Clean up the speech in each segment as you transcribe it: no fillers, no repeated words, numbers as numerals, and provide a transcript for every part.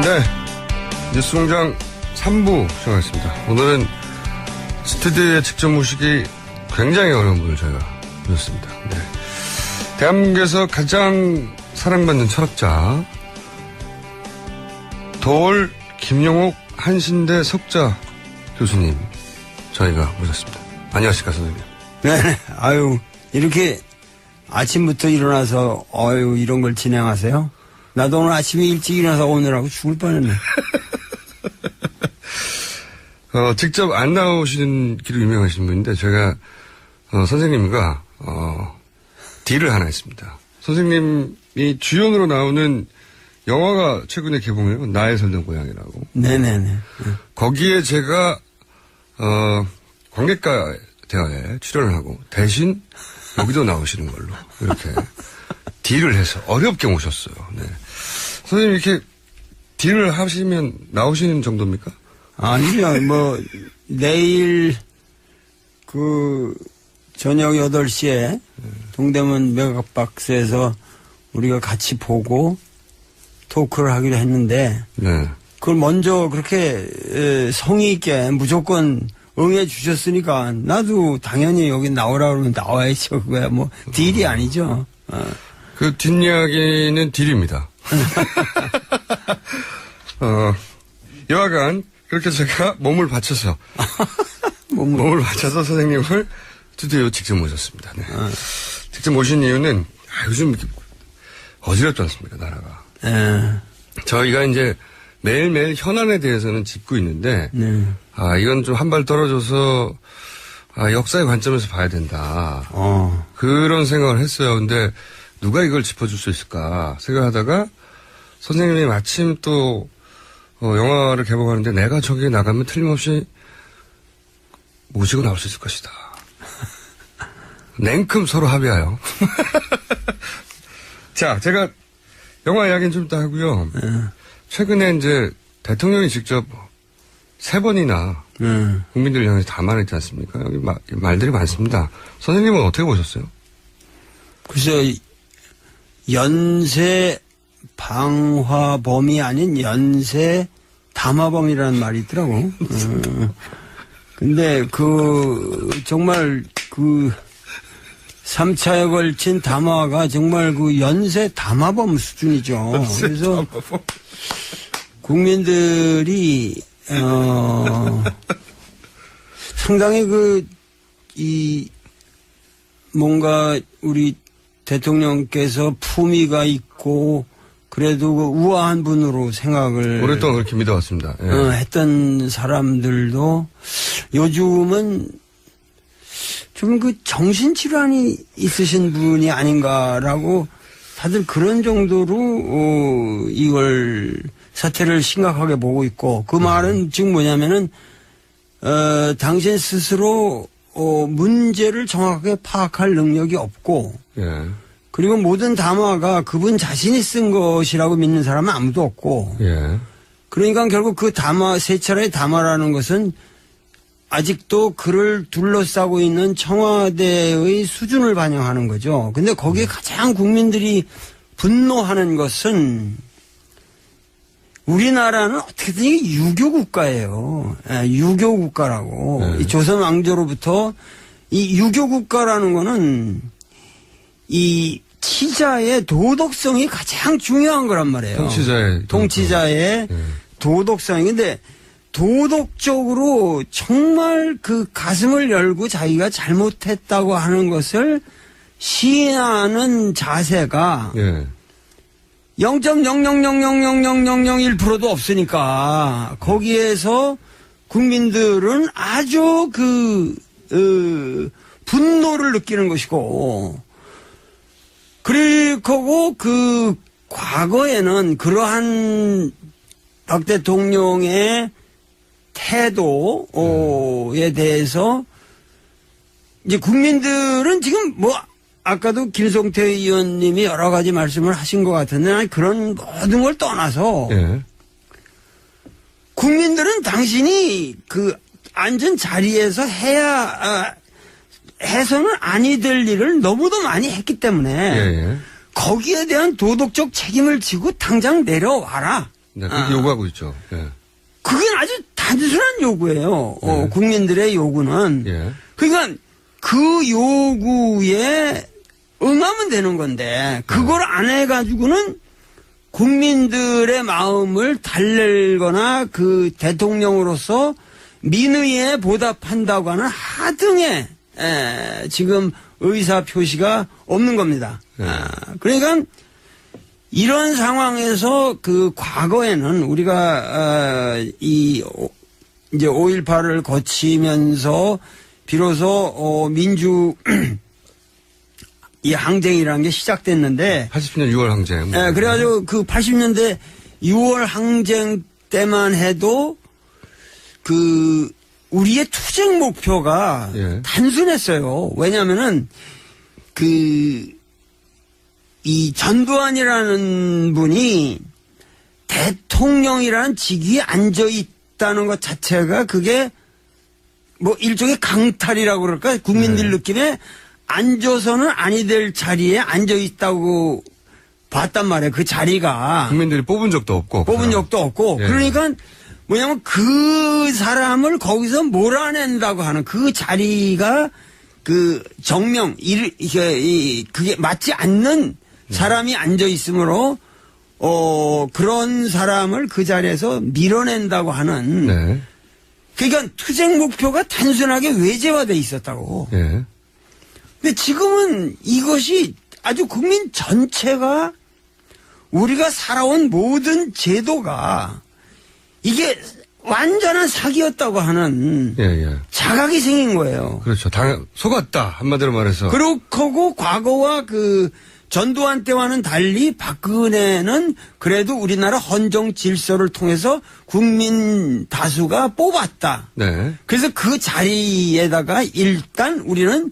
네, 뉴스공장 3부 시작하겠습니다. 오늘은 스튜디오에 직접 모시기 굉장히 어려운 분을 저희가 모셨습니다. 네. 대한민국에서 가장 사랑받는 철학자 도올 김용옥 한신대 석자 교수님 저희가 모셨습니다. 안녕하십니까 선생님. 네, 아유 이렇게 아침부터 일어나서 이런 걸 진행하세요? 나도 오늘 아침에 일찍 일어나서 오느라고 죽을 뻔했네. 직접 안 나오시는 길로 유명하신 분인데 제가 선생님과 딜을 하나 했습니다. 선생님이 주연으로 나오는 영화가 최근에 개봉해요. 나의 살던 고향이라고. 네네네. 거기에 제가 관객과 대화에 출연을 하고 대신 여기도 나오시는 걸로 이렇게 딜을 해서 어렵게 모셨어요. 네. 선생님 이렇게 딜을 하시면 나오시는 정도입니까? 아니요, 내일 저녁 8시에 동대문 메가박스에서 우리가 같이 보고 토크를 하기로 했는데, 네. 그걸 먼저 그렇게 성의 있게 무조건 응해 주셨으니까 나도 당연히 여기 나오라고 그러면 나와야죠. 그거야 딜이 아니죠. 그 뒷이야기는 딜입니다. 여하간 그렇게 제가 몸을 바쳐서 선생님을 스튜디오에 직접 모셨습니다. 네. 직접 모신 이유는 요즘 이렇게 어지럽지 않습니까 나라가. 저희가 이제 매일매일 현안에 대해서는 짚고 있는데 이건 좀 한 발 떨어져서 역사의 관점에서 봐야 된다. 그런 생각을 했어요. 근데 누가 이걸 짚어줄 수 있을까 생각하다가 선생님이 마침 또 영화를 개봉하는데 내가 저기에 나가면 틀림없이 모시고 나올 수 있을 것이다. 냉큼 서로 합의하여. 자, 제가 영화 이야기는 좀 이따 하고요. 최근에 이제 대통령이 직접 3번이나 국민들을 향해서 담아냈지 않습니까? 여기 말들이 많습니다. 선생님은 어떻게 보셨어요? 글쎄, 연쇄 방화범이 아닌 연쇄 담화범이라는 말이 있더라고. 근데 정말 3차에 걸친 담화가 정말 연쇄 담화범 수준이죠. 그래서 국민들이 상당히 뭔가 우리 대통령께서 품위가 있고 그래도 우아한 분으로 생각을 오랫동안 그렇게 믿어왔습니다. 예. 했던 사람들도 요즘은 좀 정신질환이 있으신 분이 아닌가라고 다들 그런 정도로 이걸 사태를 심각하게 보고 있고 그 말은 지금 뭐냐면은 당신 스스로 문제를 정확하게 파악할 능력이 없고 예. 그리고 모든 담화가 그분 자신이 쓴 것이라고 믿는 사람은 아무도 없고 예. 그러니까 결국 그 담화, 3차례의 담화라는 것은 아직도 그를 둘러싸고 있는 청와대의 수준을 반영하는 거죠. 근데 거기에 가장 국민들이 분노하는 것은 우리나라는 어떻게든 유교 국가예요. 유교 국가라고. 이 조선 왕조로부터 이 유교 국가라는 거는 이 치자의 도덕성이 가장 중요한 거란 말이에요. 통치자의 도덕성이. 근데 도덕적으로 정말 가슴을 열고 자기가 잘못했다고 하는 것을 시인하는 자세가 0.000000001%도 없으니까 거기에서 국민들은 아주 분노를 느끼는 것이고 그리고 과거에는 그러한 박 대통령의 태도에 대해서 이제 국민들은 지금 아까도 김성태 의원님이 여러 가지 말씀을 하신 것 같은데 그런 모든 걸 떠나서 국민들은 당신이 앉은 자리에서 해서는 아니 될 일을 너무도 많이 했기 때문에 거기에 대한 도덕적 책임을 지고 당장 내려와라. 네, 그렇게 요구하고 있죠. 예. 그게 아주 단순한 요구예요. 네. 국민들의 요구는. 예. 그러니까 그 요구에 응하면 되는 건데 그걸 안 해가지고는 국민들의 마음을 달랠거나 그 대통령으로서 민의에 보답한다고 하는 하등의 지금 의사 표시가 없는 겁니다. 네. 그러니까 이런 상황에서 그 과거에는 우리가 이제 5.18을 거치면서 비로소 민주 이 항쟁이라는 게 시작됐는데 80년 6월 항쟁. 그래가지고 그 80년대 6월 항쟁 때만 해도 그 우리의 투쟁 목표가 예. 단순했어요. 왜냐면은 이 전두환이라는 분이 대통령이라는 직위에 앉아 있다는 것 자체가 그게 뭐 일종의 강탈이라고 그럴까? 국민들 느낌에 앉아서는 아니 될 자리에 앉아 있다고 봤단 말이에요. 그 자리가. 국민들이 뽑은 적도 없고. 뽑은 적도 없고. 예. 그러니까 뭐냐면 그 사람을 거기서 몰아낸다고 하는 그 자리가 그 정명, 그게 맞지 않는 사람이 앉아 있으므로 그런 사람을 그 자리에서 밀어낸다고 하는. 네. 그러니까 투쟁 목표가 단순하게 외제화돼 있었다고. 예. 근데 지금은 이것이 아주 국민 전체가 우리가 살아온 모든 제도가 이게 완전한 사기였다고 하는 예. 자각이 생긴 거예요. 그렇죠. 속았다. 한마디로 말해서. 그렇고 과거와 그 전두환 때와는 달리 박근혜는 그래도 우리나라 헌정 질서를 통해서 국민 다수가 뽑았다. 네. 그래서 그 자리에다가 일단 우리는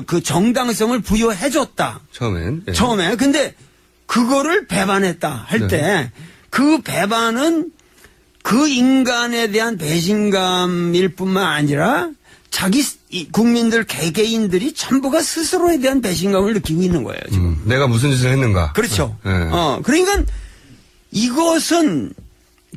그 정당성을 부여해줬다. 처음엔. 예. 처음에. 근데 그거를 배반했다 할 때 그 배반은 그 인간에 대한 배신감일 뿐만 아니라 자기 국민들 개개인들이 전부가 스스로에 대한 배신감을 느끼고 있는 거예요. 지금. 내가 무슨 짓을 했는가. 그렇죠. 예. 그러니까 이것은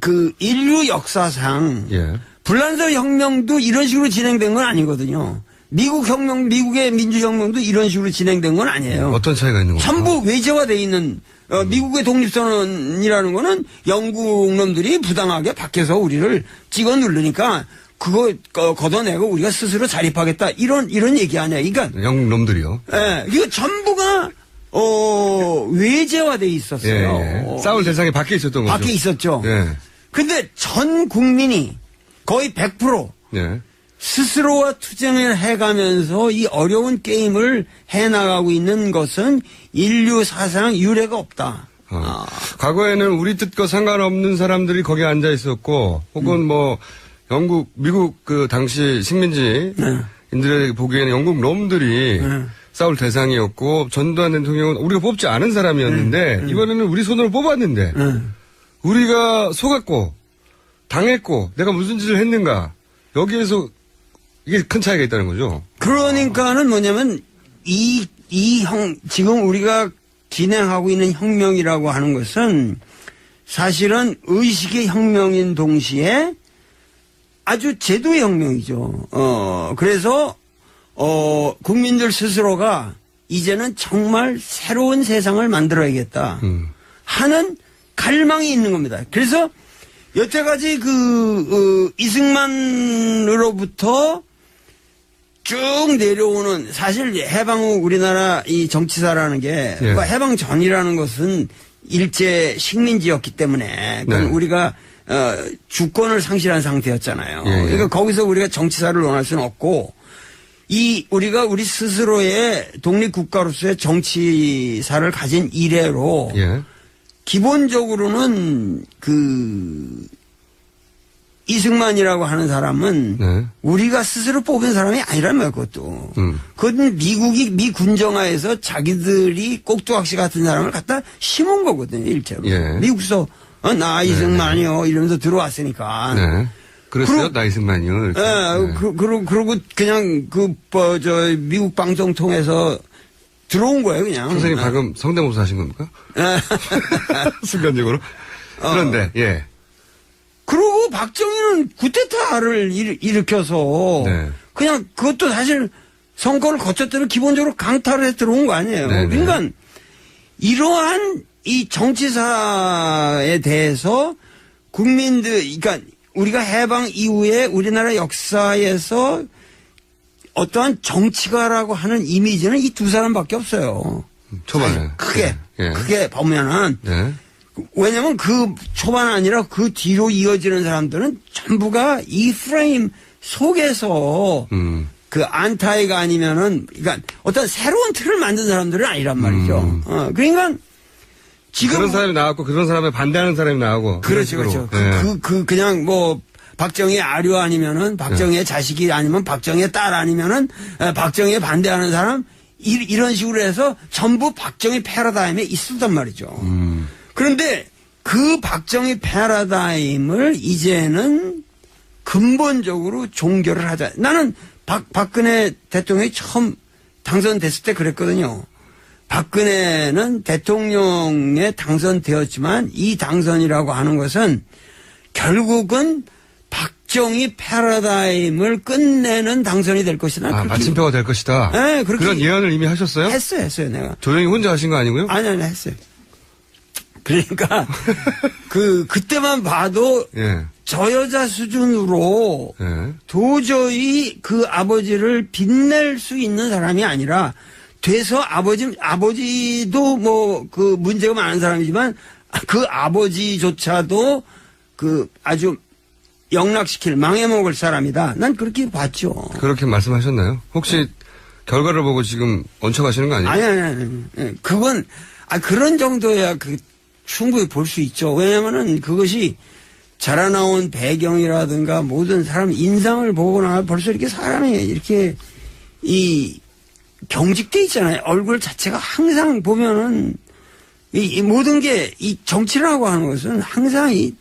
그 인류 역사상 예. 불란서 혁명도 이런 식으로 진행된 건 아니거든요. 미국의 민주혁명도 이런 식으로 진행된 건 아니에요. 어떤 차이가 있는 겁니까? 전부 외제화돼 있는 미국의 독립선언이라는 거는 영국 놈들이 부당하게 밖에서 우리를 찍어 누르니까 그거 걷어내고 우리가 스스로 자립하겠다 이런 얘기 아니야. 그러니까 영국 놈들이요. 예, 이거 전부가 외제화돼 있었어요. 예. 싸울 대상이 밖에 있었던 거죠. 밖에 있었죠. 예. 근데 전 국민이 거의 100% 예. 스스로와 투쟁을 해가면서 이 어려운 게임을 해나가고 있는 것은 인류 사상 유례가 없다. 과거에는 우리 뜻과 상관없는 사람들이 거기에 앉아 있었고, 혹은 뭐, 미국 그 당시 식민지인들의 보기에는 영국 놈들이 싸울 대상이었고, 전두환 대통령은 우리가 뽑지 않은 사람이었는데, 이번에는 우리 손으로 뽑았는데, 우리가 속았고, 당했고, 내가 무슨 짓을 했는가, 여기에서 이게 큰 차이가 있다는 거죠. 그러니까는 뭐냐면, 지금 우리가 진행하고 있는 혁명이라고 하는 것은 사실은 의식의 혁명인 동시에 아주 제도의 혁명이죠. 그래서, 국민들 스스로가 이제는 정말 새로운 세상을 만들어야겠다 하는 갈망이 있는 겁니다. 그래서 여태까지 이승만으로부터 쭉 내려오는 사실 해방 후 우리나라 이 정치사라는 게 해방 전이라는 것은 일제 식민지였기 때문에 우리가 주권을 상실한 상태였잖아요. 그러니까 거기서 우리가 정치사를 논할 수는 없고 우리가 우리 스스로의 독립국가로서의 정치사를 가진 이래로 기본적으로는 이승만이라고 하는 사람은 우리가 스스로 뽑은 사람이 아니라면 그것도. 그건 미 군정하에서 자기들이 꼭두각시 같은 사람을 갖다 심은 거거든요, 일체로. 미국서 나 이승만이요 이러면서 들어왔으니까. 그랬어요, 나 이승만이요. 그러고 그냥 미국 방송 통해서 들어온 거예요, 그냥. 선생님 방금 성대모사 하신 겁니까? 순간적으로. 그런데, 예. 그리고 박정희는 쿠데타를 일으켜서 네. 그냥 그것도 사실 선거를 거쳤더니 기본적으로 강탈을 해 들어온 거 아니에요. 네네. 그러니까 이러한 이 정치사에 대해서 국민들, 그러니까 우리가 해방 이후에 우리나라 역사에서 어떠한 정치가라고 하는 이미지는 이 두 사람밖에 없어요. 초반에. 크게, 예. 크게 보면은. 네. 왜냐면 그 초반 아니라 그 뒤로 이어지는 사람들은 전부가 이 프레임 속에서 그 안타이가 아니면은, 그러니까 어떤 새로운 틀을 만든 사람들은 아니란 말이죠. 그러니까 지금. 그런 사람이 나왔고, 그런 사람에 반대하는 사람이 나오고. 그렇죠, 그렇죠. 예. 그냥 뭐, 박정희의 아류 아니면은, 박정희의 자식이 아니면, 박정희의 딸 아니면은, 박정희에 반대하는 사람, 이런 식으로 해서 전부 박정희 패러다임에 있었단 말이죠. 그런데 그 박정희 패러다임을 이제는 근본적으로 종결을 하자. 나는 박근혜 대통령이 처음 당선됐을 때 그랬거든요. 박근혜는 대통령에 당선되었지만 이 당선이라고 하는 것은 결국은 박정희 패러다임을 끝내는 당선이 될 것이다. 아, 마침표가 될 것이다. 네, 그렇게. 그런 예언을 이미 하셨어요? 했어요, 내가. 조용히 혼자 하신 거 아니고요? 아니, 했어요. 그러니까, 그때만 봐도, 예. 저 여자 수준으로 예. 도저히 그 아버지를 빛낼 수 있는 사람이 아니라, 돼서 아버지도 뭐, 그 문제가 많은 사람이지만, 그 아버지조차도 아주 영락시킬, 망해먹을 사람이다. 난 그렇게 봤죠. 그렇게 말씀하셨나요? 혹시 결과를 보고 지금 얹혀가시는 거 아니에요? 아니. 그건, 그런 정도야 충분히 볼 수 있죠. 왜냐면은 그것이 자라나온 배경이라든가 모든 사람 인상을 보거나 벌써 이렇게 사람이 이렇게 경직돼 있잖아요. 얼굴 자체가 항상 보면은 이 모든 게 이 정치라고 하는 것은 항상 이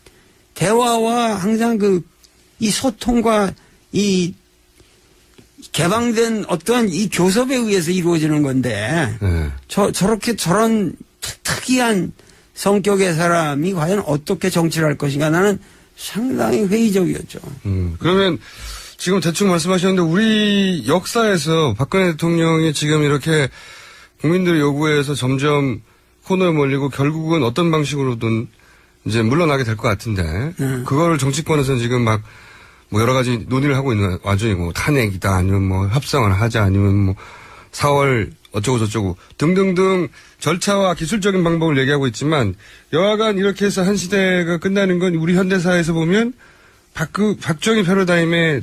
대화와 항상 이 소통과 이 개방된 어떠한 이 교섭에 의해서 이루어지는 건데 네. 저런 특이한 성격의 사람이 과연 어떻게 정치를 할 것인가 나는 상당히 회의적이었죠. 그러면 지금 대충 말씀하셨는데 우리 역사에서 박근혜 대통령이 지금 이렇게 국민들의 요구에서 점점 코너에 몰리고 결국은 어떤 방식으로든 이제 물러나게 될 것 같은데 그거를 정치권에서는 지금 막 뭐 여러 가지 논의를 하고 있는 와중이고 탄핵이다 아니면 뭐 협상을 하자 아니면 뭐 4월 어쩌고 저쩌고 등등등 절차와 기술적인 방법을 얘기하고 있지만 여하간 이렇게 해서 한 시대가 끝나는 건 우리 현대사에서 보면 박정희 패러다임의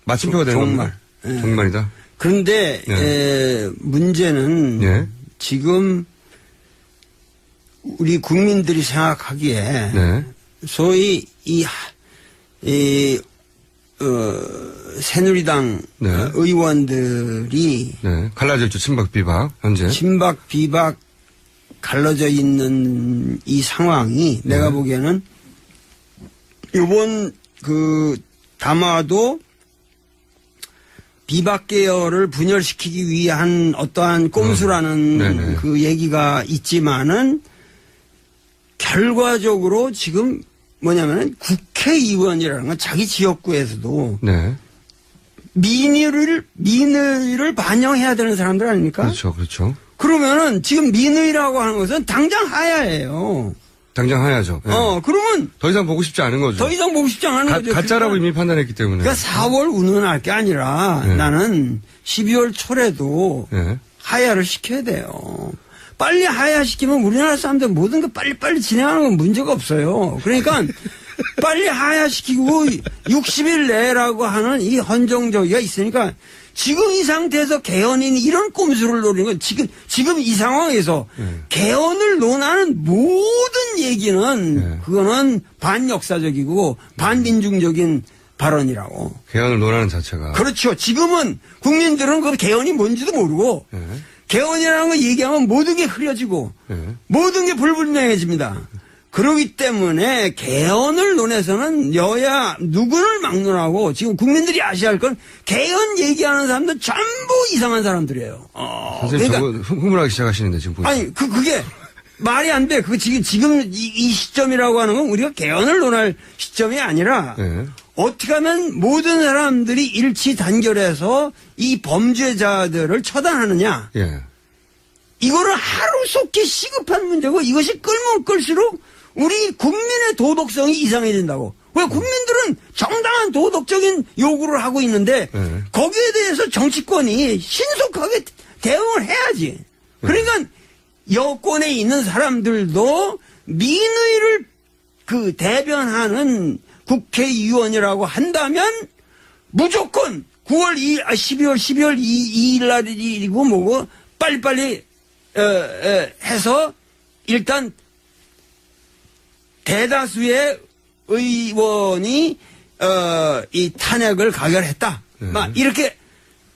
마침표가 되는 겁니다. 정말이다. 그런데 문제는 지금 우리 국민들이 생각하기에 소위 새누리당 의원들이 갈라져 있죠. 친박 비박 현재 친박 비박 갈라져 있는 이 상황이 내가 보기에는 이번 담화도 비박 계열을 분열시키기 위한 어떠한 꼼수라는 그 얘기가 있지만은 결과적으로 지금 뭐냐면은 국회의원이라는 건 자기 지역구에서도 민의를 반영해야 되는 사람들 아닙니까? 그렇죠. 그러면은 지금 민의라고 하는 것은 당장 하야예요. 당장 하야죠. 그러면 더 이상 보고 싶지 않은 거죠. 더 이상 보고 싶지 않은 거죠. 가짜라고 이미 판단했기 때문에. 그러니까 4월 운운할 게 아니라 나는 12월 초래도 하야를 시켜야 돼요. 빨리 하야시키면 우리나라 사람들 모든 거 빨리빨리 진행하는 건 문제가 없어요. 그러니까 빨리 하야시키고 60일 내라고 하는 이 헌정적이가 있으니까 지금 이 상태에서 개헌인 이런 꼼수를 노리는 건 지금 이 상황에서 개헌을 논하는 모든 얘기는 그거는 반역사적이고 반민중적인 발언이라고. 개헌을 논하는 자체가. 그렇죠. 지금은 국민들은 그 개헌이 뭔지도 모르고 개헌이라는 거 얘기하면 모든 게 흐려지고 모든 게 불분명해집니다. 그렇기 때문에 개헌을 논해서는 여야 누구를 막론하고 지금 국민들이 아셔야 할 건 개헌 얘기하는 사람들 전부 이상한 사람들이에요. 선생님 그러니까, 흥분하기 시작하시는데 지금 보니까. 아니 그게 말이 안 돼. 그 지금 이 시점이라고 하는 건 우리가 개헌을 논할 시점이 아니라 예. 어떻게 하면 모든 사람들이 일치 단결해서 이 범죄자들을 처단하느냐. 예. 이거를 하루속히 시급한 문제고 이것이 끌면 끌수록 우리 국민의 도덕성이 이상해진다고. 왜 국민들은 정당한 도덕적인 요구를 하고 있는데 네. 거기에 대해서 정치권이 신속하게 대응을 해야지. 그러니까 여권에 있는 사람들도 민의를 그 대변하는 국회의원이라고 한다면 무조건 12월 2일 날이고 뭐고 빨리빨리 해서 일단 대다수의 의원이 이 탄핵을 가결했다. 막 이렇게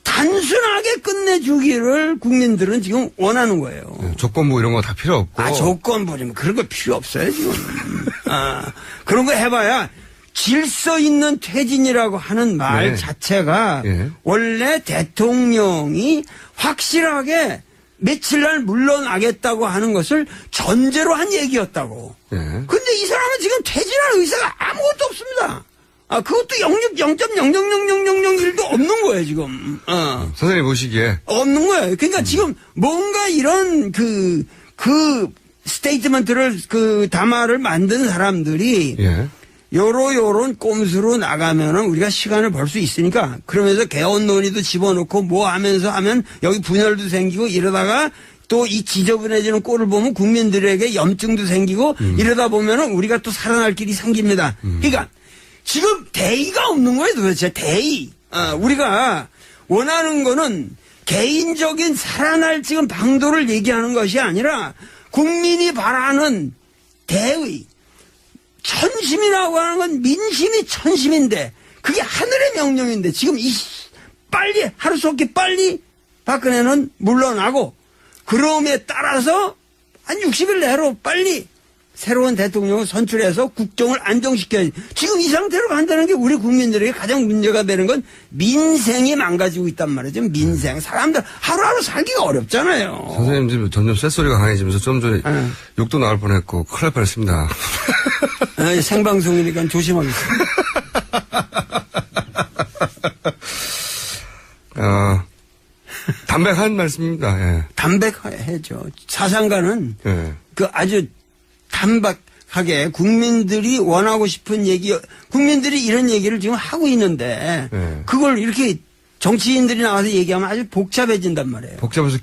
단순하게 끝내주기를 국민들은 지금 원하는 거예요. 조건부 이런 거 다 필요 없고. 조건부 뭐 그런 거 필요 없어요 지금. 그런 거 해봐야 질서 있는 퇴진이라고 하는 말 네. 자체가 네. 원래 대통령이 확실하게 며칠 날 물러나겠다고 하는 것을 전제로 한 얘기였다고. 예. 근데 이 사람은 지금 퇴진할 의사가 아무것도 없습니다. 그것도 0.000001도 없는 거예요, 지금. 선생님 보시기에. 없는 거예요. 그러니까 지금 뭔가 이런 그 스테이트먼트를 담화를 만든 사람들이 예. 요런 꼼수로 나가면은 우리가 시간을 벌 수 있으니까 그러면서 개헌 논의도 집어넣고 뭐 하면서 하면 여기 분열도 생기고 이러다가 또 이 지저분해지는 꼴을 보면 국민들에게 염증도 생기고 이러다 보면은 우리가 또 살아날 길이 생깁니다. 그러니까 지금 대의가 없는 거예요, 도대체 대의. 우리가 원하는 거는 개인적인 살아날 지금 방도를 얘기하는 것이 아니라 국민이 바라는 대의. 천심이라고 하는 건 민심이 천심인데 그게 하늘의 명령인데 지금 빨리 하루속히 빨리 박근혜는 물러나고 그럼에 따라서 한 60일 내로 빨리 새로운 대통령을 선출해서 국정을 안정시켜야지. 지금 이 상태로 간다는 게 우리 국민들에게 가장 문제가 되는 건 민생이 망가지고 있단 말이죠. 민생. 사람들 하루하루 살기가 어렵잖아요. 선생님 지금 점점 쇳소리가 강해지면서 좀 전에 욕도 나올 뻔했고 큰일 날 뻔했습니다. 생방송이니까 조심하겠습니다. 담백한 말씀입니다. 예. 담백하죠. 사상가는 예. 아주 단박하게 국민들이 원하고 싶은 얘기, 국민들이 이런 얘기를 지금 하고 있는데 그걸 이렇게 정치인들이 나와서 얘기하면 아주 복잡해진단 말이에요. 복잡해서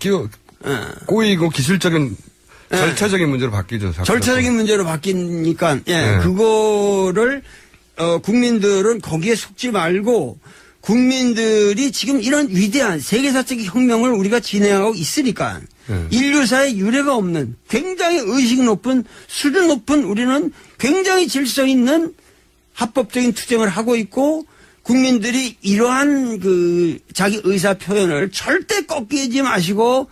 꼬이고 기술적인 절차적인 문제로 바뀌죠. 절차적인 문제로 바뀌니까 그거를 국민들은 거기에 속지 말고 국민들이 지금 이런 위대한 세계사적 혁명을 우리가 진행하고 있으니까 인류사에 유례가 없는 굉장히 의식 높은 수준 높은 우리는 굉장히 질서 있는 합법적인 투쟁을 하고 있고 국민들이 이러한 자기 의사 표현을 절대 꺾이지 마시고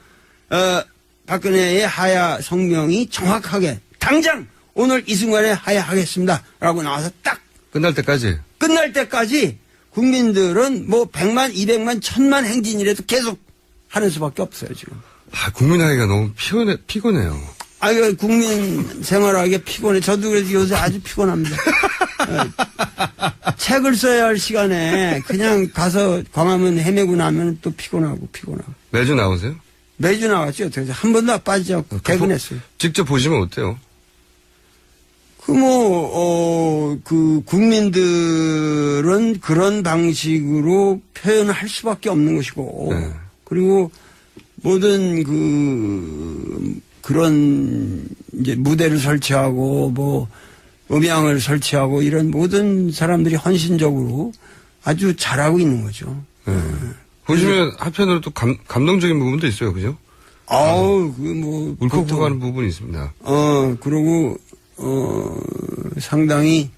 박근혜의 하야 성명이 정확하게 당장 오늘 이 순간에 하야하겠습니다 라고 나와서 딱 끝날 때까지 국민들은 뭐 100만, 200만, 1000만 행진이라도 계속 하는 수밖에 없어요, 지금. 국민하기가 너무 피곤해요. 국민 생활하기 피곤해. 저도 그래서 요새 아주 피곤합니다. 책을 써야 할 시간에 그냥 가서 광화문 헤매고 나면 또 피곤하고. 매주 나오세요? 매주 나왔죠. 한 번도 빠지지 않고 퇴근했어요. 직접 보시면 어때요? 국민들은 그런 방식으로 표현을 할 수밖에 없는 것이고, 그리고 모든 그런 이제 무대를 설치하고, 음향을 설치하고, 이런 모든 사람들이 헌신적으로 아주 잘하고 있는 거죠. 보시면 한편으로 또 감동적인 부분도 있어요, 그죠? 울컥 하는 부분이 있습니다. 그리고, 상당히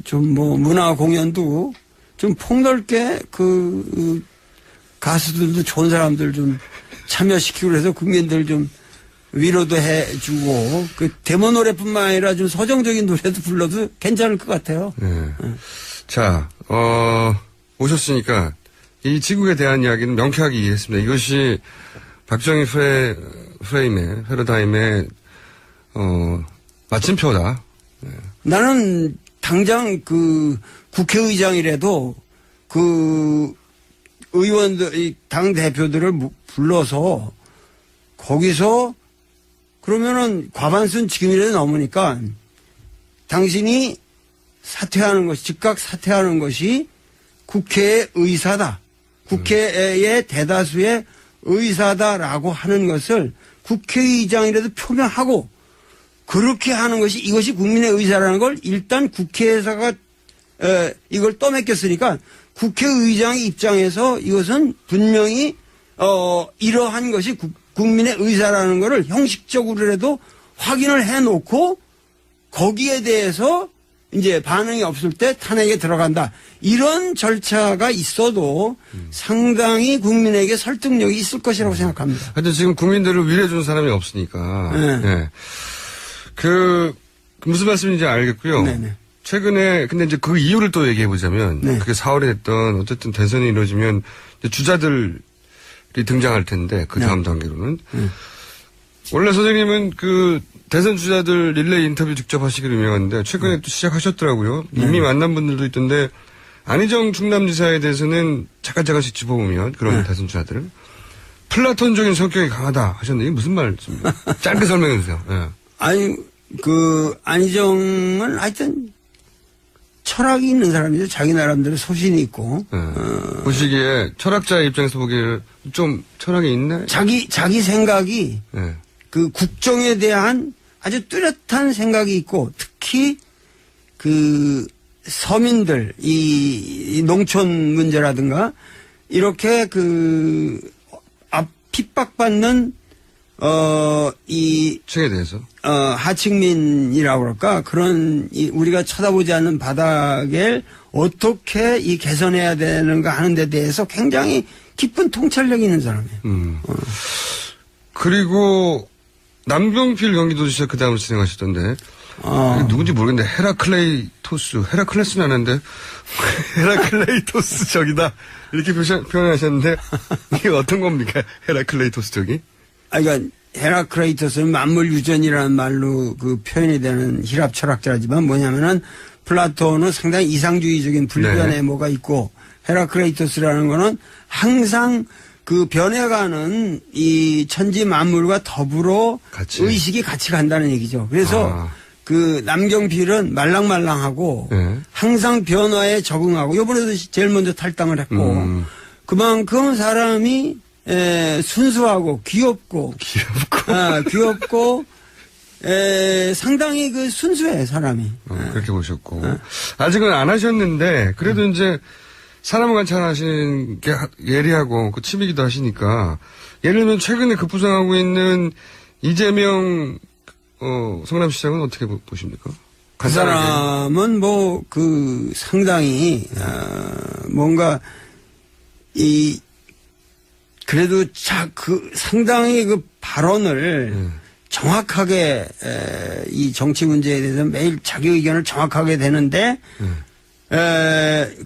좀 문화 공연도 좀 폭넓게 가수들도 좋은 사람들 좀 참여시키고 그래서 국민들 좀 위로도 해주고 데모 노래뿐만 아니라 좀 서정적인 노래도 불러도 괜찮을 것 같아요. 자, 오셨으니까 이 지국에 대한 이야기는 명쾌하게 이해했습니다. 이것이 박정희 패러다임의 마침표다. 나는 당장 그 국회의장이라도 그 의원들, 당 대표들을 불러서 거기서 그러면은 과반수는 지금이라도 넘으니까 당신이 사퇴하는 것이, 즉각 사퇴하는 것이 국회의 의사다. 국회의 대다수의 의사다라고 하는 것을 국회의장이라도 표명하고 그렇게 하는 것이 이것이 국민의 의사라는 걸 일단 국회에서가 이걸 떠맡겼으니까 국회의장의 입장에서 이것은 분명히 이러한 것이 국민의 의사라는 것을 형식적으로라도 확인을 해놓고 거기에 대해서 이제 반응이 없을 때 탄핵에 들어간다. 이런 절차가 있어도 상당히 국민에게 설득력이 있을 것이라고 생각합니다. 하여튼 지금 국민들을 위로해주는 사람이 없으니까. 네. 네. 무슨 말씀인지 알겠고요. 네네. 최근에, 근데 이제 그 이유를 또 얘기해보자면, 네. 그게 4월에 됐던, 어쨌든 대선이 이루어지면, 이제 주자들이 등장할 텐데, 그 다음 단계로는. 원래 선생님은 그 대선 주자들 릴레이 인터뷰 직접 하시기로 유명한데, 최근에 또 시작하셨더라고요. 이미 만난 분들도 있던데, 안희정 충남지사에 대해서는 잠깐씩 짚어보면, 그런 대선 주자들을. 플라톤적인 성격이 강하다 하셨는데, 이게 무슨 말씀입니까? 짧게 설명해주세요. 네. 아니, 안희정은 하여튼 철학이 있는 사람이죠. 자기 나름대로 소신이 있고. 보시기에 철학자의 입장에서 보기에 좀 철학이 있네? 자기 생각이 네. 그 국정에 대한 아주 뚜렷한 생각이 있고 특히 그 서민들, 이 농촌 문제라든가 이렇게 핍박받는 이 층에 대해서 하층민이라고 그럴까 그런 우리가 쳐다보지 않는 바닥을 어떻게 이 개선해야 되는가 하는 데 대해서 굉장히 깊은 통찰력이 있는 사람이에요. 그리고 남경필 경기도지사 그 다음을 진행하셨던데 누군지 모르겠는데 헤라클레스는 아는데 헤라클레이토스 적이다 이렇게 표현하셨는데 이게 어떤 겁니까? 헤라클레이토스 적이? 그러니까 헤라클레이토스는 만물유전이라는 말로 그 표현이 되는 히랍 철학자지만 뭐냐면은 플라톤은 상당히 이상주의적인 불변의 네. 뭐가 있고 헤라클레이토스라는 거는 항상 그 변해가는 이 천지 만물과 더불어 같이. 의식이 같이 간다는 얘기죠. 그래서 그 남경필은 말랑말랑하고 네. 항상 변화에 적응하고 요번에도 제일 먼저 탈당을 했고 그만큼 사람이 순수하고 귀엽고 상당히 그 순수해 사람이. 그렇게 보셨고 아직은 안 하셨는데 그래도 이제 사람 관찰하시는 게 예리하고 그 취미기도 하시니까 예를 들면 최근에 급부상하고 있는 이재명 성남시장은 어떻게 보십니까? 그 사람은 뭐 그 상당히 뭔가 그래도 상당히 그 발언을 정확하게 이 정치 문제에 대해서 매일 자기 의견을 정확하게 되는데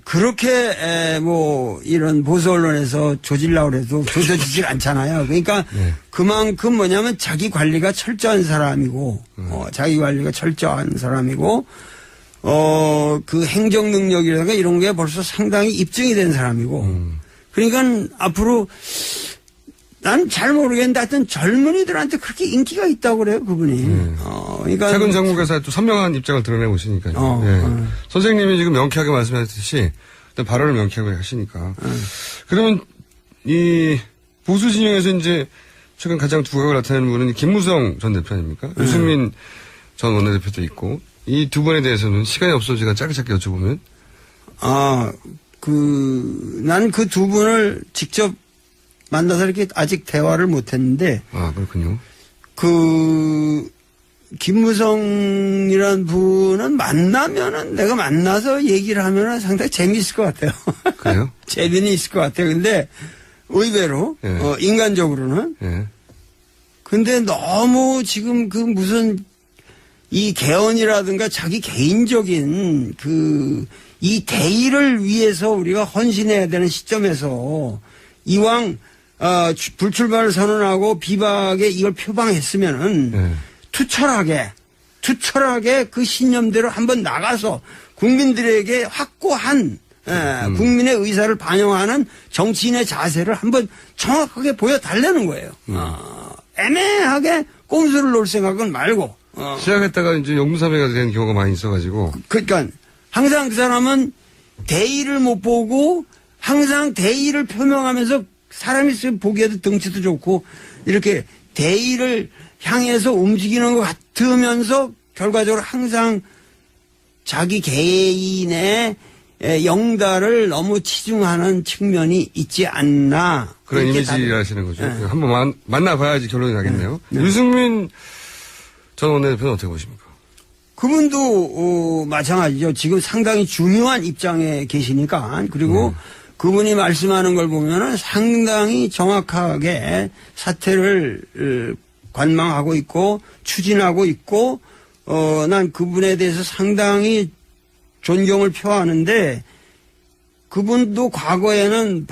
그렇게 뭐 이런 보수 언론에서 조질라고 해도 조져지질 않잖아요. 그러니까 그만큼 뭐냐면 자기 관리가 철저한 사람이고 자기 관리가 철저한 사람이고 그 행정 능력이라든가 이런 게 벌써 상당히 입증이 된 사람이고 그러니까 앞으로 난 잘 모르겠는데 하여튼 젊은이들한테 그렇게 인기가 있다고 그래요, 그분이. 그러니까 최근 정국에서 또 선명한 입장을 드러내고 있으니까요. 선생님이 지금 명쾌하게 말씀하셨듯이 발언을 명쾌하게 하시니까. 그러면 이 보수 진영에서 이제 최근 가장 두각을 나타내는 분은 김무성 전 대표 아닙니까? 유승민 전 원내대표도 있고 이 두 분에 대해서는 시간이 없어서 제가 짧게 여쭤보면. 난 그 두 분을 직접 만나서 이렇게 아직 대화를 못 했는데. 그렇군요. 김무성이라는 분은 만나면은 내가 만나서 얘기를 하면은 상당히 재미있을 것 같아요. 그래요? 재미는 있을 것 같아요. 근데 의외로, 인간적으로는. 근데 너무 지금 이 개헌이라든가 자기 개인적인 이 대의를 위해서 우리가 헌신해야 되는 시점에서 이왕 불출마를 선언하고 비박에 이걸 표방했으면은 투철하게 그 신념대로 한번 나가서 국민들에게 확고한 국민의 의사를 반영하는 정치인의 자세를 한번 정확하게 보여달라는 거예요. 애매하게 꼼수를 놓을 생각은 말고. 시작했다가 이제 용무사매가 된 경우가 많이 있어가지고. 그러니까 항상 그 사람은 대의를 못 보고 항상 대의를 표명하면서 사람이 보기에도 덩치도 좋고 이렇게 대의를 향해서 움직이는 것 같으면서 결과적으로 항상 자기 개인의 영달을 너무 치중하는 측면이 있지 않나. 그런 이미지를 하시는 거죠. 네. 한번 만나봐야지 결론이 나겠네요. 유승민 전 원내대표는 어떻게 보십니까? 그분도 마찬가지죠. 지금 상당히 중요한 입장에 계시니까. 그리고 그분이 말씀하는 걸 보면은 상당히 정확하게 사태를 관망하고 있고 추진하고 있고 난 그분에 대해서 상당히 존경을 표하는데 그분도 과거에는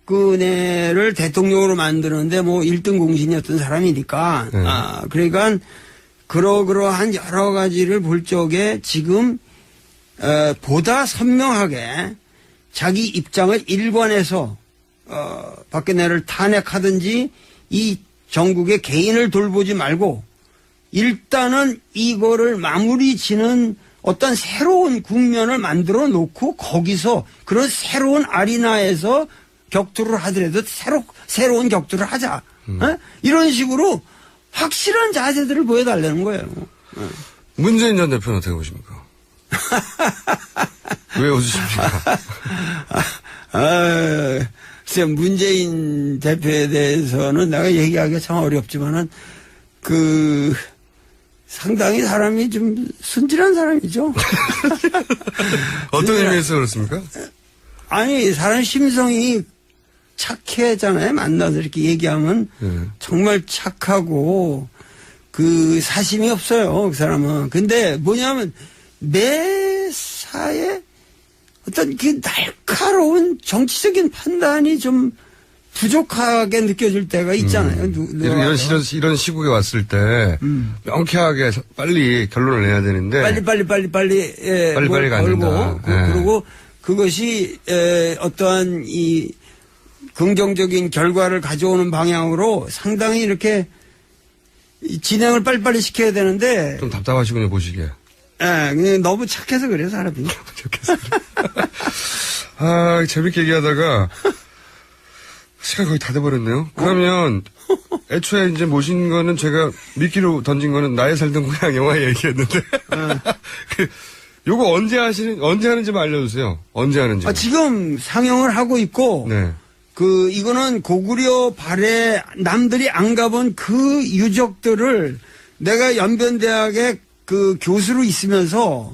박근혜를 대통령으로 만드는데 뭐 1등 공신이었던 사람이니까 그러니까 그러한 여러 가지를 볼 적에 지금 보다 선명하게 자기 입장을 일관해서 박근혜를 탄핵하든지 이 정국의 개인을 돌보지 말고 일단은 이거를 마무리 지는 어떤 새로운 국면을 만들어 놓고 거기서 그런 새로운 아리나에서 격투를 하더라도 새로운 격투를 하자. 이런 식으로 확실한 자세들을 보여달라는 거예요. 문재인 전 대표는 어떻게 보십니까? 왜 웃으십니까? 글쎄, 문재인 대표에 대해서는 내가 얘기하기가 참 어렵지만은, 상당히 사람이 좀 순진한 사람이죠. 어떤 의미에서 그렇습니까? 아니, 사람 심성이 착해잖아요. 만나서 이렇게 얘기하면 정말 착하고 사심이 없어요. 그 사람은. 근데 뭐냐면 매사에 어떤 그 날카로운 정치적인 판단이 좀 부족하게 느껴질 때가 있잖아요. 이런 시국에 왔을 때 명쾌하게 빨리 결론을 내야 되는데 빨리 빨리 가는다. 그리고 그것이 어떠한 이 긍정적인 결과를 가져오는 방향으로 상당히 이렇게 진행을 빨리빨리 시켜야 되는데 좀 답답하시군요 보시기에. 그냥 너무 착해서 그래요 사람이. 착해서. 재밌게 얘기하다가 시간 거의 다 돼버렸네요. 그러면 애초에 이제 모신 거는 제가 미끼로 던진 거는 나의 살던 고향 영화 얘기했는데 요거 언제 하는지만 알려주세요. 언제 하는지. 지금 상영을 하고 있고. 네. 이거는 고구려 발에 남들이 안 가본 그 유적들을 내가 연변대학의 교수로 있으면서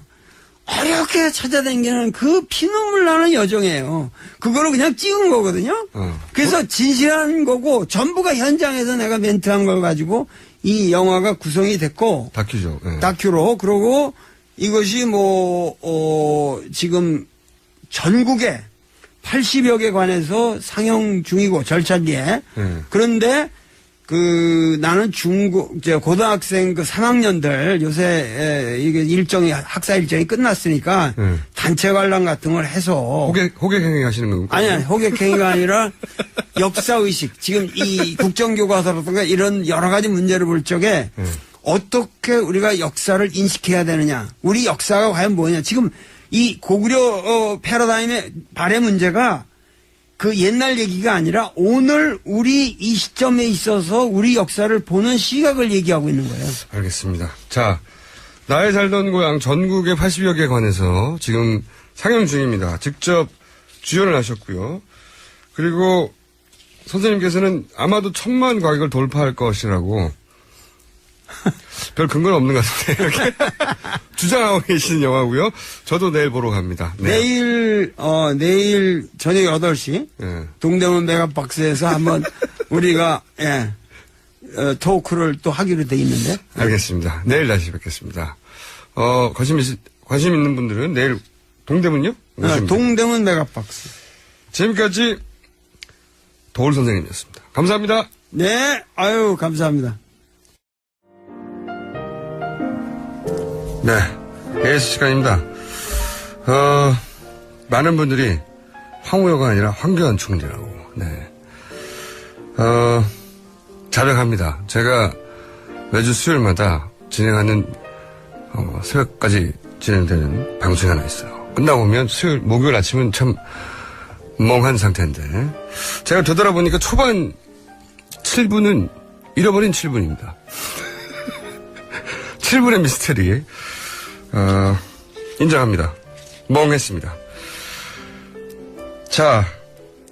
어렵게 찾아다니는 그 피눈물 나는 여정이에요. 그거를 그냥 찍은 거거든요. 그래서 진실한 거고 전부가 현장에서 내가 멘트한 걸 가지고 이 영화가 구성이 됐고. 다큐죠. 네. 다큐로. 그러고 이것이 지금 전국에 80여 개 관에서 상영 중이고 절차 뒤에 그런데 나는 고등학생 3학년들 요새 이게 학사 일정이 끝났으니까 단체 관람 같은 걸 해서 호객행위 하시는 건가요? 아니 호객행위가 아니라 역사의식 지금 이 국정교과서라든가 이런 여러 가지 문제를 볼 적에 어떻게 우리가 역사를 인식해야 되느냐 우리 역사가 과연 뭐냐 지금 이 고구려 패러다임의 발의 문제가 그 옛날 얘기가 아니라 오늘 우리 이 시점에 있어서 우리 역사를 보는 시각을 얘기하고 있는 거예요. 알겠습니다. 자, 나의 살던 고향 전국의 80여 개 관에서 지금 상영 중입니다. 직접 주연을 하셨고요. 그리고 선생님께서는 아마도 1000만 관객을 돌파할 것이라고 별 근거는 없는 것 같은데 이렇게 주장하고 계시는 영화고요. 저도 내일 보러 갑니다. 네. 내일 저녁 8시 동대문 메가박스에서 한번 우리가 토크를 또 하기로 돼 있는데. 알겠습니다. 내일 다시 뵙겠습니다. 관심 있는 분들은 내일 동대문요? 동대문 메가박스. 지금까지 도울 선생님이었습니다. 감사합니다. 네, 감사합니다. 네, AS 시간입니다. 많은 분들이 황우여가 아니라 황교안 총리라고. 네. 자백합니다. 제가 매주 수요일마다 진행하는 새벽까지 진행되는 방송이 하나 있어요. 끝나고 오면 목요일 아침은 참 멍한 상태인데 제가 되돌아보니까 초반 7분은 잃어버린 7분입니다. 7분의 미스테리 인정합니다. 멍했습니다. 자,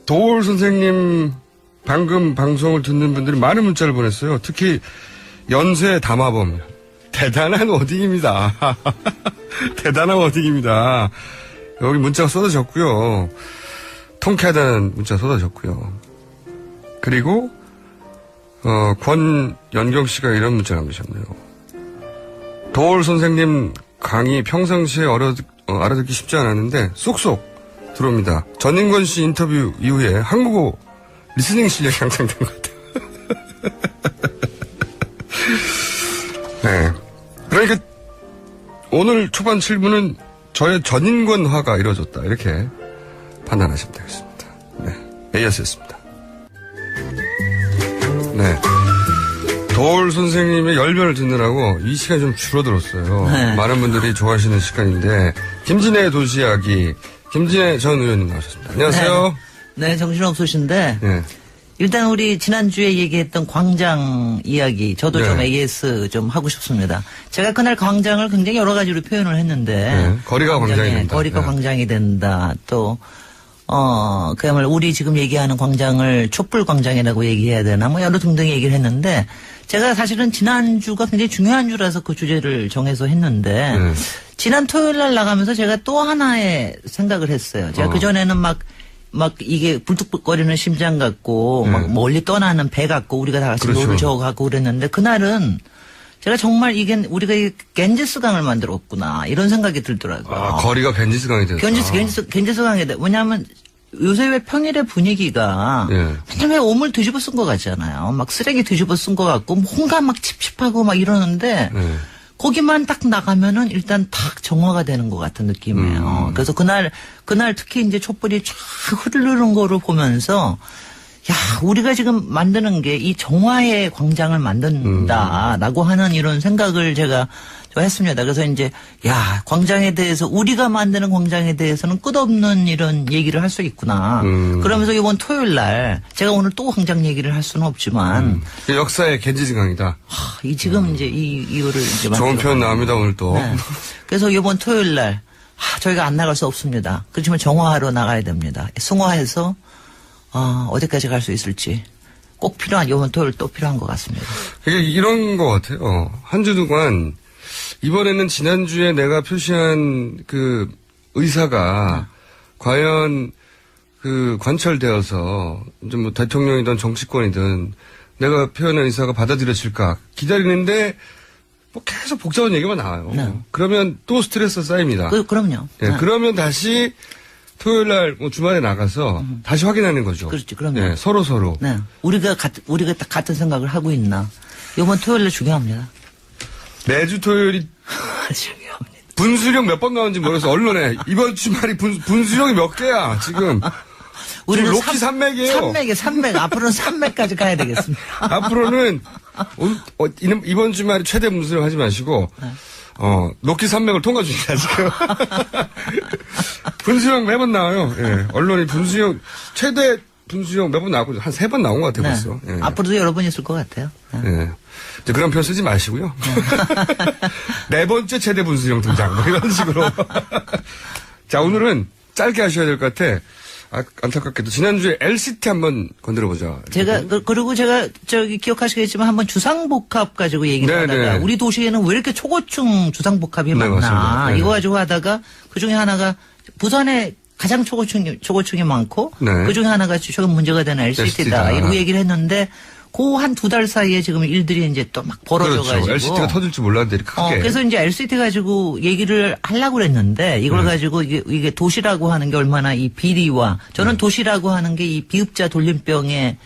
도올 선생님 방금 방송을 듣는 분들이 많은 문자를 보냈어요. 특히 연쇄 담화범. 대단한 워딩입니다. 대단한 워딩입니다. 여기 문자가 쏟아졌고요. 통쾌하다는 문자 쏟아졌고요. 그리고 권연경 씨가 이런 문자를 남기셨네요. 도올 선생님 강의 평상시에 알아듣기 쉽지 않았는데 쏙쏙 들어옵니다. 전인권 씨 인터뷰 이후에 한국어 리스닝 실력이 향상된 것 같아요. 네. 그러니까 오늘 초반 7분은 저의 전인권화가 이루어졌다. 이렇게 판단하시면 되겠습니다. 네. AS였습니다. 네. 도올 선생님의 열변을 듣느라고 이 시간이 좀 줄어들었어요. 네. 많은 분들이 좋아하시는 시간인데 김진애의 도시 이야기 김진애 전 의원님 나오셨습니다. 안녕하세요. 네, 정신없으신데 네. 일단 우리 지난주에 얘기했던 광장 이야기 저도 좀 AS 좀 하고 싶습니다. 제가 그날 광장을 굉장히 여러 가지로 표현을 했는데 거리가 광장이 된다. 거리가 광장이 된다. 또 그야말로 우리 지금 얘기하는 광장을 촛불 광장이라고 얘기해야 되나 뭐 여러 등등 얘기를 했는데 제가 사실은 지난주가 굉장히 중요한 주라서 그 주제를 정해서 했는데 지난 토요일 날 나가면서 제가 또 하나의 생각을 했어요. 제가 그전에는 막 이게 불뚝불거리는 심장 같고 막 멀리 떠나는 배 같고 우리가 다 같이 그렇죠. 노를 저어가고 그랬는데 그날은 제가 정말 이게 우리가 겐지스강을 만들었구나 이런 생각이 들더라고요. 아, 거리가 겐지스강이 됐다. 겐지스강이 됐다. 왜냐하면 요새 왜 평일의 분위기가 맨날 왜 오물 뒤집어 쓴 것 같잖아요. 막 쓰레기 뒤집어 쓴 것 같고 뭔가 막 찝찝하고 막 이러는데 거기만 딱 나가면은 일단 탁 정화가 되는 것 같은 느낌이에요. 그래서 그날 특히 이제 촛불이 쫙 흐르는 거를 보면서 야, 우리가 지금 만드는 게 이 정화의 광장을 만든다라고 하는 이런 생각을 제가 했습니다. 그래서 이제 야, 광장에 대해서 우리가 만드는 광장에 대해서는 끝없는 이런 얘기를 할 수 있구나. 그러면서 이번 토요일 날 제가 오늘 또 광장 얘기를 할 수는 없지만 역사의 겐지스강이다. 이 지금 이제 이거를 이제 좋은 표현 나옵니다 오늘 또. 네. 그래서 이번 토요일 날 저희가 안 나갈 수 없습니다. 그렇지만 정화하러 나가야 됩니다. 승화해서 어디까지 갈 수 있을지 꼭 이번 토요일 또 필요한 것 같습니다. 이게 이런 것 같아요. 한 주 동안 이번에는 지난주에 내가 표시한 그 의사가 과연 그 관철되어서 좀 뭐 대통령이든 정치권이든 내가 표현한 의사가 받아들여질까 기다리는데 뭐 계속 복잡한 얘기만 나와요. 네. 그러면 또 스트레스 쌓입니다. 그럼요. 네. 그러면 다시 토요일 날 뭐 주말에 나가서 다시 확인하는 거죠. 그렇지, 그럼요. 네, 서로. 네. 우리가 딱 같은 생각을 하고 있나. 이번 토요일 날 중요합니다. 매주 토요일이 중요합니다. 분수령 몇 번 나오는지 모르겠어. 언론에 이번 주말이 분수령이 몇 개야 지금. 우리는 로키 산맥이에요. 산맥. 앞으로는 산맥까지 가야 되겠습니다. 앞으로는 이번 주말에 최대 분수령 하지 마시고 로키 산맥을 통과 중이야 지금. 분수령 매번 나와요. 예. 언론이 분수령 최대 분수령 몇 번 나오고 한 3번 나온 것 같아요 벌써. 예. 앞으로도 여러 번 있을 것 같아요. 예. 이제 그런 표현 쓰지 마시고요. 네 번째 최대 분수령 등장 뭐 이런 식으로. 자, 오늘은 짧게 하셔야 될 것 같아. 안타깝게도 지난주에 LCT 한번 건드려보자. 그리고 제가 기억하시겠지만 한번 주상복합 가지고 얘기를 하다가 우리 도시에는 왜 이렇게 초고층 주상복합이 많나. 이거 가지고 하다가 그 중에 하나가 부산에 가장 초고층이 많고 그 중에 하나가 최근 문제가 되는 LCT다. 이러고 얘기를 했는데 그 한 2달 사이에 지금 일들이 이제 또 막 벌어져가지고. 그렇죠. LCT가 터질 줄 몰랐는데 이렇게 크게. 그래서 이제 LCT 가지고 얘기를 하려고 그랬는데 이걸 가지고 이게 도시라고 하는 게 얼마나 이 비리와 저는 도시라고 하는 게 이 비읍자 돌림병의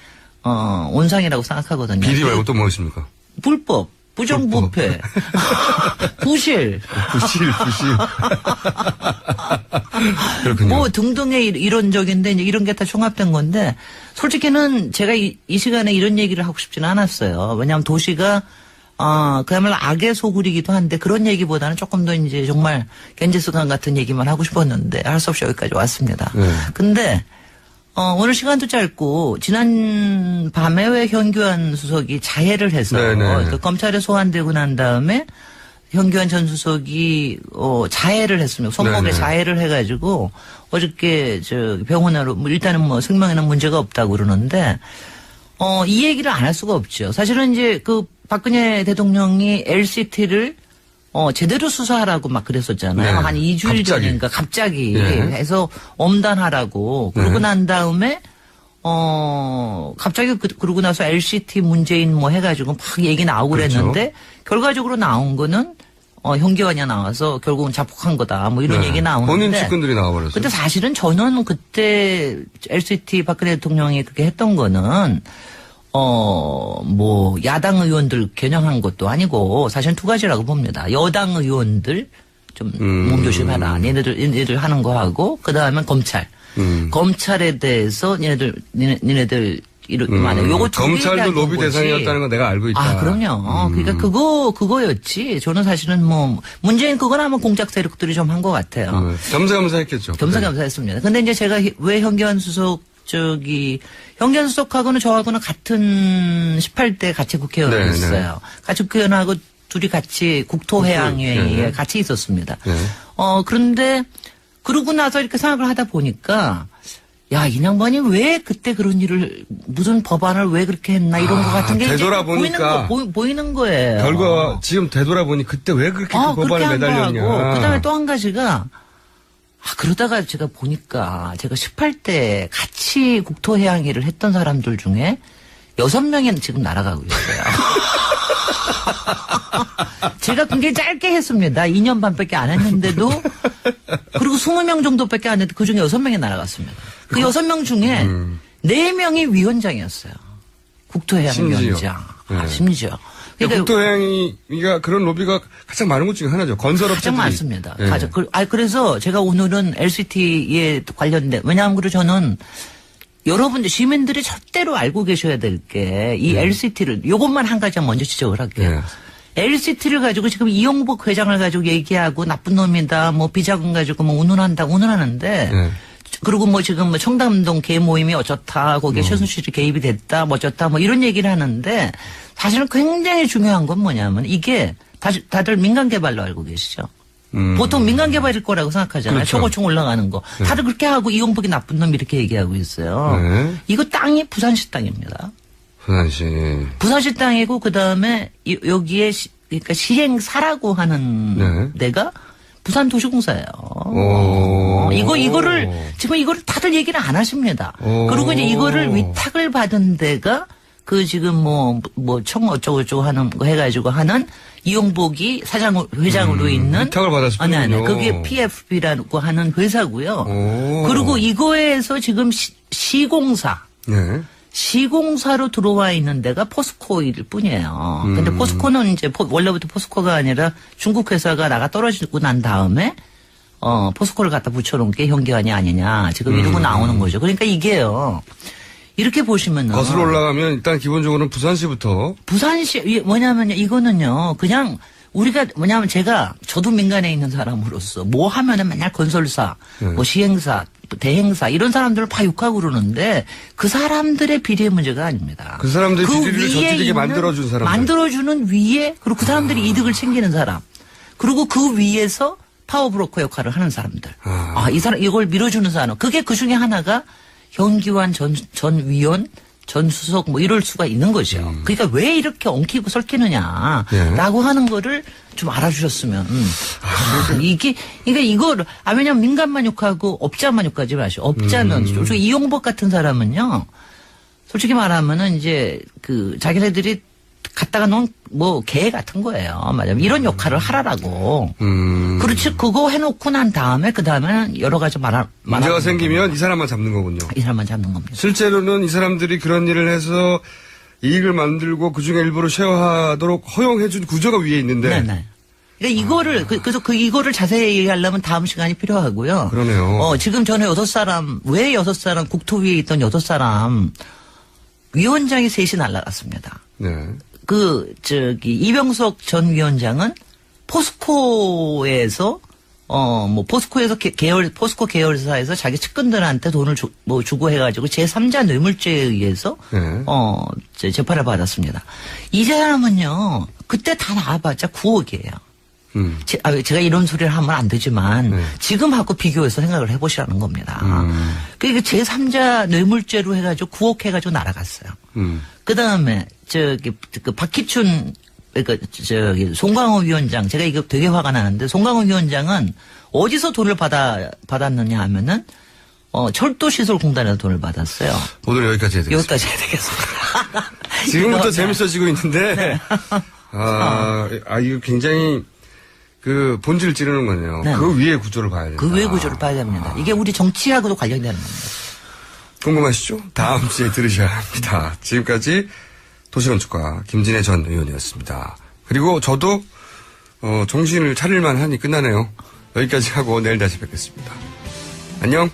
온상이라고 생각하거든요. 비리 말고 또 무엇입니까? 불법. 부정부패, 부실. 그렇군요. 뭐 등등의 이론적인데 이제 이런 게 다 종합된 건데 솔직히는 제가 이 시간에 이런 얘기를 하고 싶지는 않았어요. 왜냐하면 도시가 그야말로 악의 소굴이기도 한데 그런 얘기보다는 조금 더 이제 정말 겐지스강 같은 얘기만 하고 싶었는데 할 수 없이 여기까지 왔습니다. 근데 오늘 시간도 짧고 지난 밤에 왜 현규환 수석이 자해를 해서 그 검찰에 소환되고 난 다음에 현규환 전 수석이 자해를 했습니다. 손목에 네네. 자해를 해가지고 어저께 저 병원으로 일단은 뭐 생명에는 문제가 없다고 그러는데 이 얘기를 안 할 수가 없죠. 사실은 이제 그 박근혜 대통령이 LCT를 제대로 수사하라고 막 그랬었잖아요. 네. 한 2주일 전인가 갑자기 해서 엄단하라고. 그러고 난 다음에 갑자기 그러고 나서 LCT 문재인 뭐 해가지고 막 얘기 나오고 그렇죠. 그랬는데 결과적으로 나온 거는 현기환이 나와서 결국은 자폭한 거다. 뭐 이런 얘기 나오는데. 본인 측근들이 나와버렸어요. 근데 사실은 저는 그때 LCT 박근혜 대통령이 그렇게 했던 거는 뭐 야당 의원들 겨냥한 것도 아니고 사실은 두 가지라고 봅니다. 여당 의원들 좀 몸조심해라. 얘네들 하는 거 하고 그다음에 검찰. 검찰에 대해서 니네들 이렇게 말해. 요거 검찰도 로비 대상이었다는 건 내가 알고 있다. 그럼요. 그러니까 그거였지. 저는 사실은 뭐 문재인 그거나 뭐 공작 세력들이 좀 한 것 같아요. 겸사겸사 했겠죠. 겸사겸사 했습니다. 근데 이제 제가 왜 현기환 수석 현기환 수석하고는 저하고는 같은 18대 같이 국회의원이었어요. 같이 국회의원하고 둘이 같이 국토해양회의에 같이 있었습니다. 그런데 그러고 나서 이렇게 생각을 하다 보니까 야, 이 양반이 왜 그때 그런 일을 무슨 법안을 왜 그렇게 했나 이런 거 같은 게 되돌아보니까 보이는 거예요. 결과 지금 되돌아보니 그때 왜 그렇게 그 법안을 매달렸냐. 그다음에 또 한 가지가 그러다가 제가 보니까 제가 18대 같이 국토해양회를 했던 사람들 중에 6명이 지금 날아가고 있어요. 제가 굉장히 짧게 했습니다. 2년 반밖에 안 했는데도 그리고 20명 정도밖에 안 했는데 그중에 6명이 날아갔습니다. 그 6명 중에 4명이 위원장이었어요. 국토해양위원장. 심지어. 그러니까 국토해양이가 그런 로비가 가장 많은 것 중에 하나죠. 건설업체들이. 가장 많습니다. 그래서 제가 오늘은 LCT에 관련된 왜냐하면 저는 여러분들 시민들이 절대로 알고 계셔야 될 게 이 LCT를 요것만 한 가지 먼저 지적을 할게요. LCT를 가지고 지금 이용복 회장을 가지고 얘기하고 나쁜 놈이다, 뭐 비자금 가지고 뭐 운운하는데 그리고 뭐 지금 뭐 청담동 개 모임이 어쩌다, 거기에 최순실이 개입이 됐다, 뭐 어쩌다, 뭐 이런 얘기를 하는데 사실은 굉장히 중요한 건 뭐냐면 이게 다들 민간 개발로 알고 계시죠? 보통 민간 개발일 거라고 생각하잖아요. 그렇죠. 초고총 올라가는 거. 다들 그렇게 하고 이용복이 나쁜 놈 이렇게 얘기하고 있어요. 이거 땅이 부산시 땅입니다. 부산시 땅이고 그다음에 여기에 그러니까 시행사라고 하는 데가 부산도시공사예요. 이거를 다들 얘기를 안 하십니다. 그리고 이제 이거를 위탁을 받은 데가 그 지금 뭐 청 어쩌고저쩌고 하는 거 해가지고 하는 이용복이 회장으로 있는 위탁을 받았군요. 네. 그게 PFB라고 하는 회사고요. 그리고 이거에서 지금 시공사로 들어와 있는 데가 포스코일 뿐이에요. 근데 포스코는 이제 원래부터 포스코가 아니라 중국 회사가 나가 떨어지고 난 다음에 포스코를 갖다 붙여놓은 게 현기환이 아니냐. 지금 이러고 나오는 거죠. 그러니까 이게요. 이렇게 보시면은. 거슬러 올라가면 일단 기본적으로는 부산시부터. 뭐냐면요. 이거는요. 그냥 우리가 뭐냐면 저도 민간에 있는 사람으로서 뭐 하면은 맨날 건설사, 뭐 시행사, 대행사 이런 사람들을 파육하고 그러는데 그 사람들의 비리의 문제가 아닙니다. 그 사람들의 비리를 저지르게 만들어준 사람들. 만들어주는 위에 그리고 그 사람들이 이득을 챙기는 사람. 그리고 그 위에서 파워브로커 역할을 하는 사람들. 이걸 밀어주는 사람. 그게 그 중에 하나가 현기환 전 위원, 전 수석 뭐 이럴 수가 있는 거죠. 그러니까 왜 이렇게 엉키고 설키느냐라고 하는 거를 좀 알아주셨으면. 그러니까 이거를 왜냐면 민간만 욕하고 업자만 욕하지 마시오. 업자는 이용복 같은 사람은요. 솔직히 말하면은 이제 그 자기네들이 갖다가 놓은 뭐 개 같은 거예요. 맞아요. 이런 역할을 하라라고. 그렇지. 그거 해놓고 난 다음에 그 다음에는 여러 가지 문제가 생기면 이 사람만 잡는 거군요. 이 사람만 잡는 겁니다. 실제로는 이 사람들이 그런 일을 해서 이익을 만들고 그중에 일부를 쉐어하도록 허용해준 구조가 위에 있는데. 네네. 그러니까 이거를 그래서 이거를 자세히 얘기하려면 다음 시간이 필요하고요. 그러네요. 지금 전에 6사람 왜 6사람 국토위에 있던 6사람 위원장이 셋이 날아갔습니다. 네. 이병석 전 위원장은 포스코에서 포스코 계열사에서 자기 측근들한테 돈을 주고 해가지고 제3자 뇌물죄에 의해서, 네. 재판을 받았습니다. 이 사람은요, 그때 다 나와봤자 9억이에요. 제가 이런 소리를 하면 안 되지만, 네. 지금하고 비교해서 생각을 해보시라는 겁니다. 그러니까 제3자 뇌물죄로 해가지고 9억 해가지고 날아갔어요. 그 다음에, 박희춘, 송강호 위원장, 제가 이거 되게 화가 나는데, 송강호 위원장은 어디서 돈을 받았느냐 하면은, 철도시설공단에서 돈을 받았어요. 오늘 여기까지 해야 되겠습니다. 여기까지 해야 되겠습니다. 지금부터 재밌어지고 있는데, 네. 이거 굉장히 본질을 찌르는 거네요. 네. 그 위에 구조를 봐야 된다. 그 외 구조를 봐야 됩니다. 이게 우리 정치하고도 관련되는 겁니다. 궁금하시죠? 다음 주에 들으셔야 합니다. 지금까지 도시건축가 김진애 전 의원이었습니다. 그리고 저도 정신을 차릴만 하니 끝나네요. 여기까지 하고 내일 다시 뵙겠습니다. 안녕.